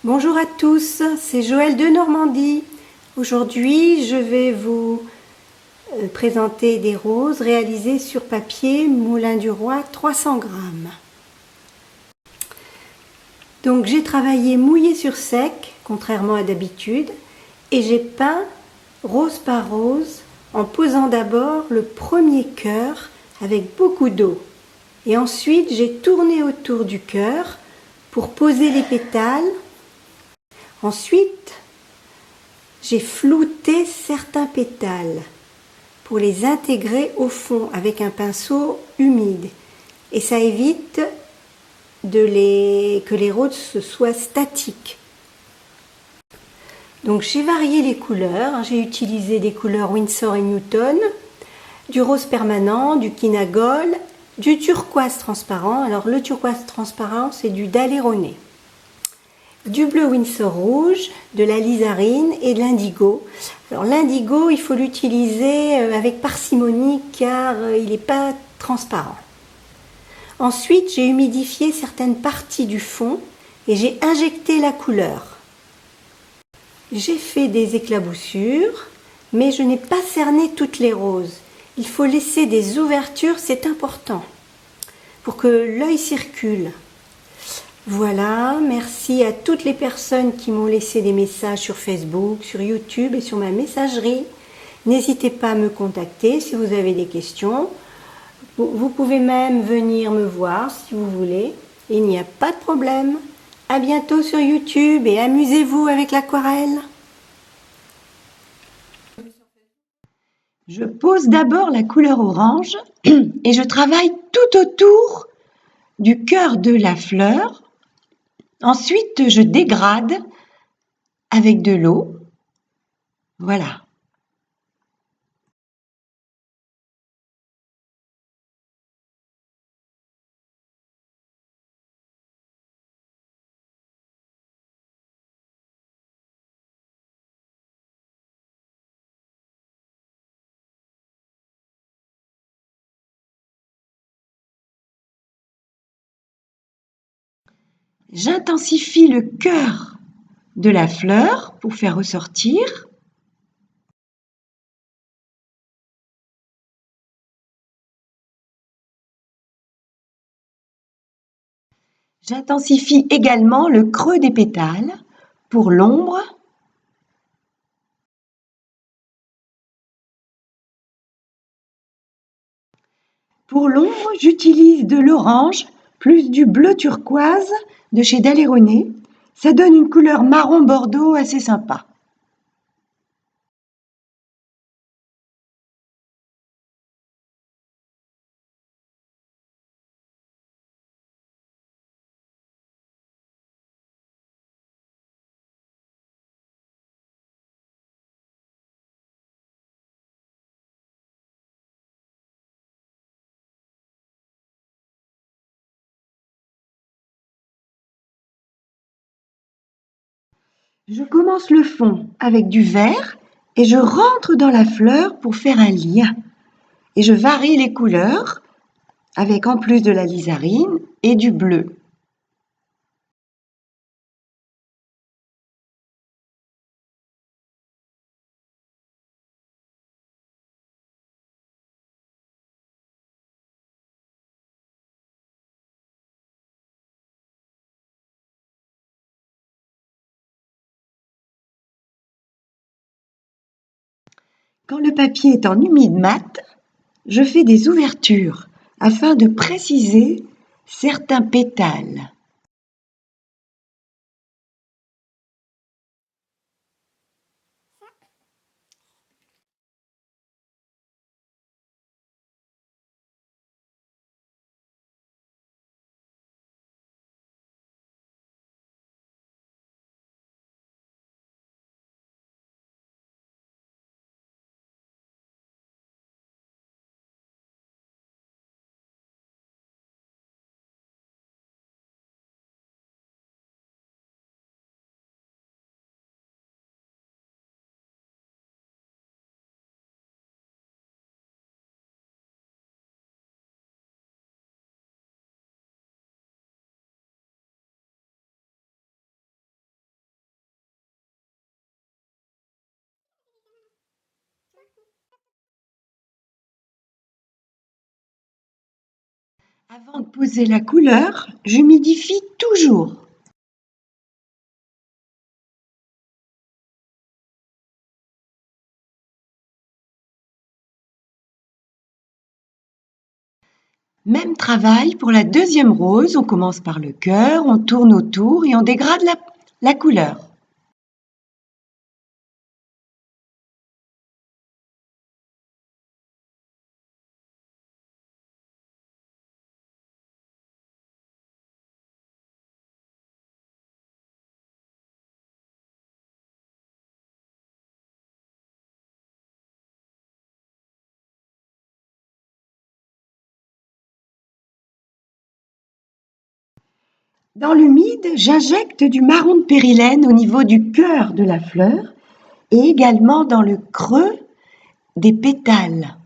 Bonjour à tous, c'est Joëlle de Normandie. Aujourd'hui, je vais vous présenter des roses réalisées sur papier Moulin du Roi 300 grammes. Donc j'ai travaillé mouillé sur sec, contrairement à d'habitude, et j'ai peint rose par rose en posant d'abord le premier cœur avec beaucoup d'eau. Et ensuite, j'ai tourné autour du cœur pour poser les pétales. Ensuite, j'ai flouté certains pétales pour les intégrer au fond avec un pinceau humide. Et ça évite que les roses soient statiques. Donc j'ai varié les couleurs. J'ai utilisé des couleurs Winsor & Newton, du rose permanent, du Kinagol, du turquoise transparent. Alors le turquoise transparent, c'est du Dalerone, du bleu Winsor rouge, de la lizarine et de l'indigo. Alors l'indigo, il faut l'utiliser avec parcimonie car il n'est pas transparent. Ensuite, j'ai humidifié certaines parties du fond et j'ai injecté la couleur. J'ai fait des éclaboussures, mais je n'ai pas cerné toutes les roses. Il faut laisser des ouvertures, c'est important, pour que l'œil circule. Voilà, merci à toutes les personnes qui m'ont laissé des messages sur Facebook, sur YouTube et sur ma messagerie. N'hésitez pas à me contacter si vous avez des questions. Vous pouvez même venir me voir si vous voulez. Il n'y a pas de problème. À bientôt sur YouTube et amusez-vous avec l'aquarelle. Je pose d'abord la couleur orange et je travaille tout autour du cœur de la fleur. Ensuite, je dégrade avec de l'eau. Voilà. J'intensifie le cœur de la fleur pour faire ressortir. J'intensifie également le creux des pétales pour l'ombre. Pour l'ombre, j'utilise de l'orange plus du bleu turquoise de chez Dalerone. Ça donne une couleur marron bordeaux assez sympa. Je commence le fond avec du vert et je rentre dans la fleur pour faire un lien. Et je varie les couleurs avec en plus de la lizarine et du bleu. Quand le papier est en humide mat, je fais des ouvertures afin de préciser certains pétales. Avant de poser la couleur, j'humidifie toujours. Même travail pour la deuxième rose, on commence par le cœur, on tourne autour et on dégrade la couleur. Dans l'humide, j'injecte du marron de périlène au niveau du cœur de la fleur et également dans le creux des pétales.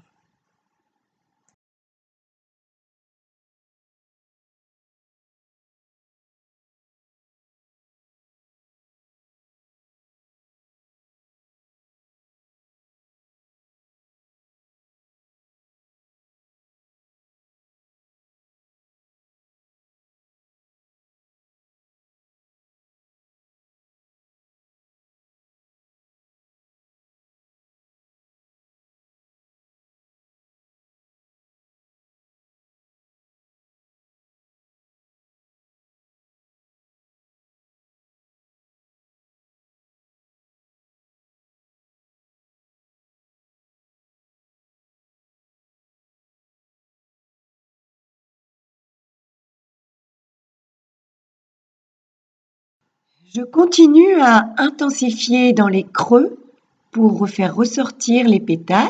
Je continue à intensifier dans les creux pour faire ressortir les pétales.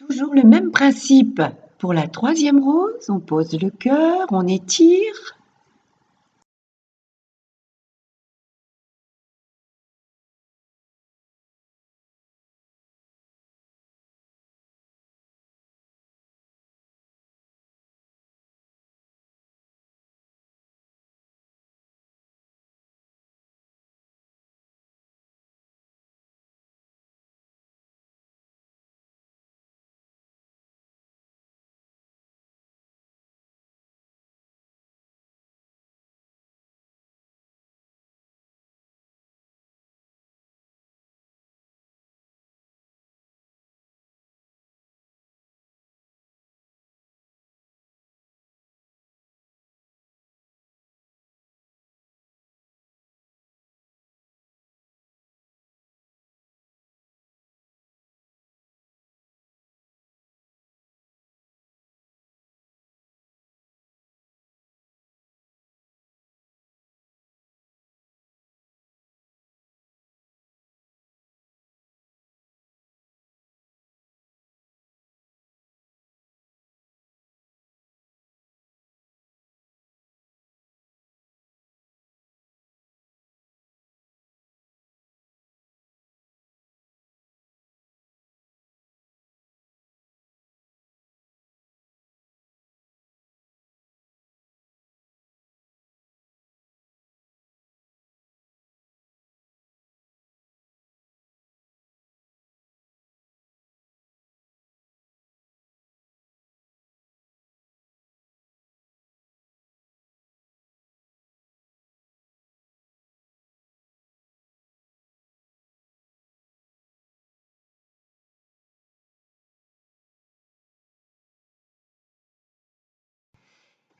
Toujours le même principe. Pour la troisième rose, on pose le cœur, on étire.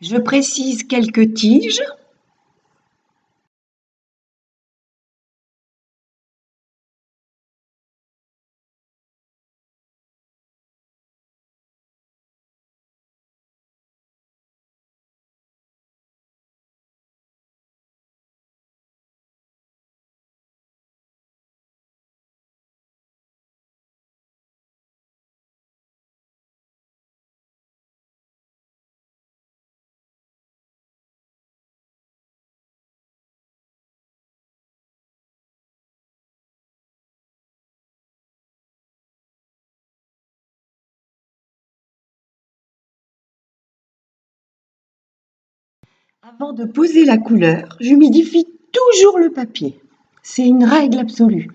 Je précise quelques tiges. Avant de poser la couleur, j'humidifie toujours le papier. C'est une règle absolue.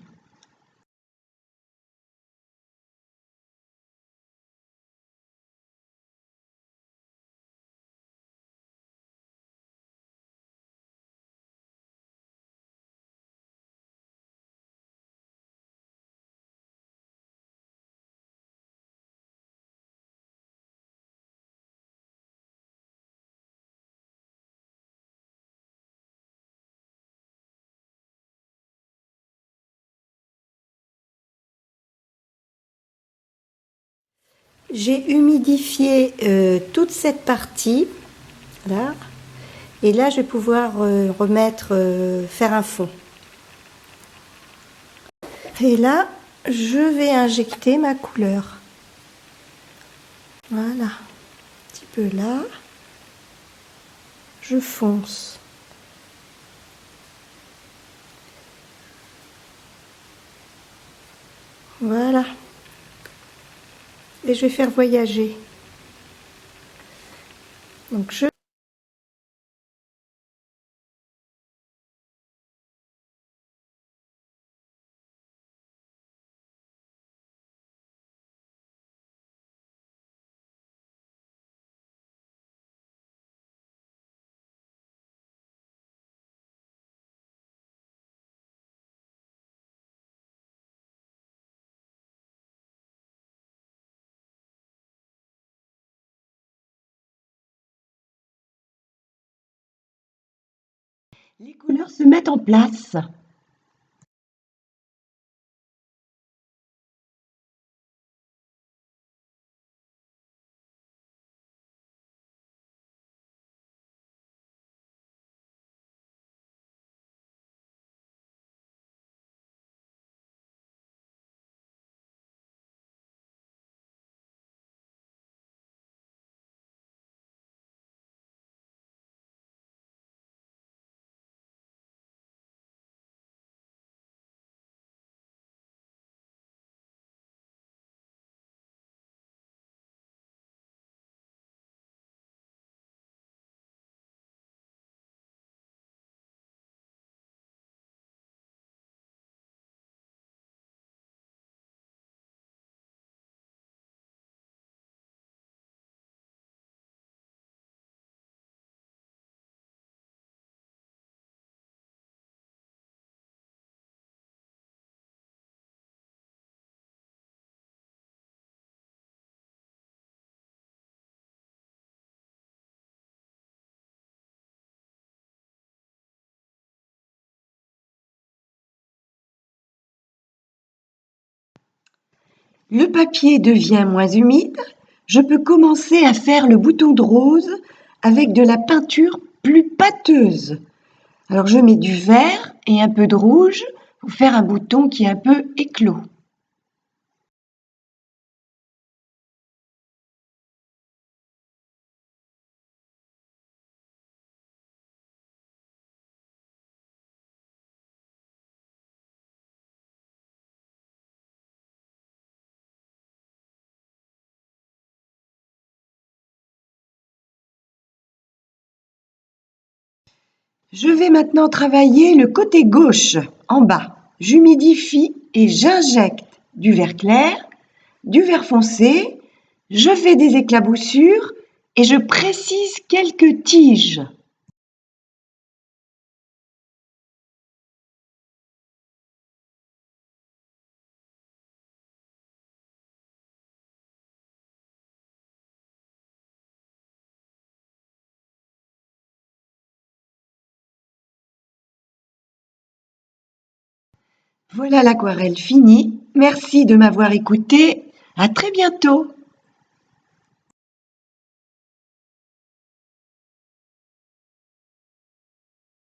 J'ai humidifié toute cette partie, là, et là je vais pouvoir faire un fond. Et là, je vais injecter ma couleur. Voilà, un petit peu là. Je fonce. Voilà. Et je vais faire voyager. Donc Les couleurs se mettent en place. Le papier devient moins humide. Je peux commencer à faire le bouton de rose avec de la peinture plus pâteuse. Alors je mets du vert et un peu de rouge pour faire un bouton qui est un peu éclos. Je vais maintenant travailler le côté gauche, en bas. J'humidifie et j'injecte du vert clair, du vert foncé, je fais des éclaboussures et je précise quelques tiges. Voilà l'aquarelle finie. Merci de m'avoir écouté. À très bientôt.